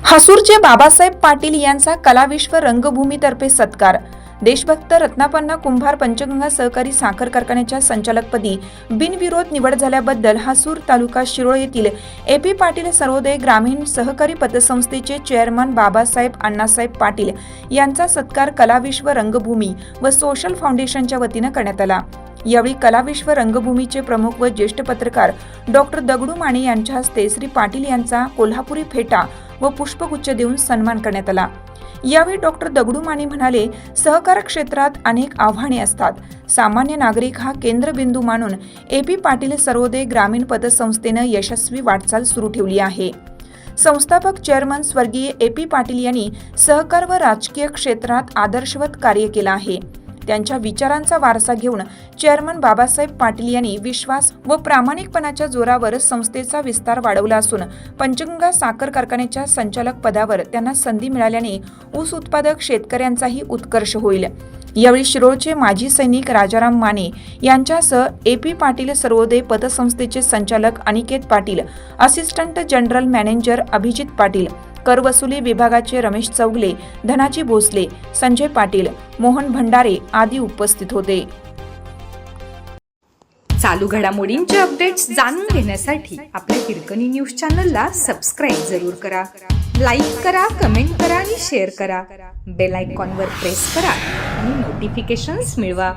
हसूरचे बाबासाहेब पाटील यांचा कलाविश्व रंगभूमीतर्फे सत्कार। देशभक्त रत्नापन्ना कुंभार पंचगंगा सहकारी साखर कारखान्याच्या संचालकपदी बिनविरोध निवड झाल्याबद्दल हसूर तालुका शिरोळ येथील ए.पी. पाटील सर्वोदय ग्रामीण सहकारी पतसंस्थेचे चेअरमन बाबासाहेब अण्णासाहेब पाटील यांचा सत्कार कलाविश्व रंगभूमी व सोशल फाउंडेशनच्या वतीने करण्यात आला। यावेळी कलाविश्व रंगभूमीचे प्रमुख व ज्येष्ठ पत्रकार डॉक्टर दगडू माने यांच्या हस्ते श्री पाटील यांचा कोल्हापुरी फेटा व पुष्पगुच्छ देऊन सन्मान करण्यात आला। यावेळी डॉक्टर दगडू माने म्हणाले, सहकार क्षेत्रात अनेक आव्हाने असतात। सामान्य नागरिक हा केंद्रबिंदू मानून ए.पी. पाटील सर्वोदय ग्रामीण पतसंस्थेने यशस्वी वाटचाल सुरू ठेवली आहे। संस्थापक चेअरमन स्वर्गीय ए.पी. पाटील यांनी सहकार व राजकीय क्षेत्रात आदर्शवत कार्य केले आहे। त्यांच्या विचारांचा वारसा घेऊन चेअरमन बाबासाहेब पाटील यांनी विश्वास व प्रामाणिकपणाच्या जोरावर संस्थेचा विस्तार वाढवला असून पंचगंगा साखर कारखान्याच्या संचालक पदावर त्यांना संधी मिळाल्याने ऊस उत्पादक शेतकऱ्यांचाही उत्कर्ष होईल। यावेळी शिरोळचे माजी सैनिक राजाराम माने यांच्यासह ए.पी. पाटील सर्वोदय पतसंस्थेचे संचालक Aniket Patil, assistant general manager Abhijit Patil, कर वसुली विभागाचे रमेश चौगले, धनाजी भोसले, संजय पाटील, मोहन भंडारे आदी उपस्थित होते। चालू घडामोडींचे अपडेट्स जाणून घेण्यासाठी आपल्या हिरकणी न्यूज चॅनलला सबस्क्राईब जरूर करा। लाईक करा, कमेंट करा आणि शेअर करा। बेल आयकॉनवर प्रेस करा आणि नोटिफिकेशन्स मिळवा।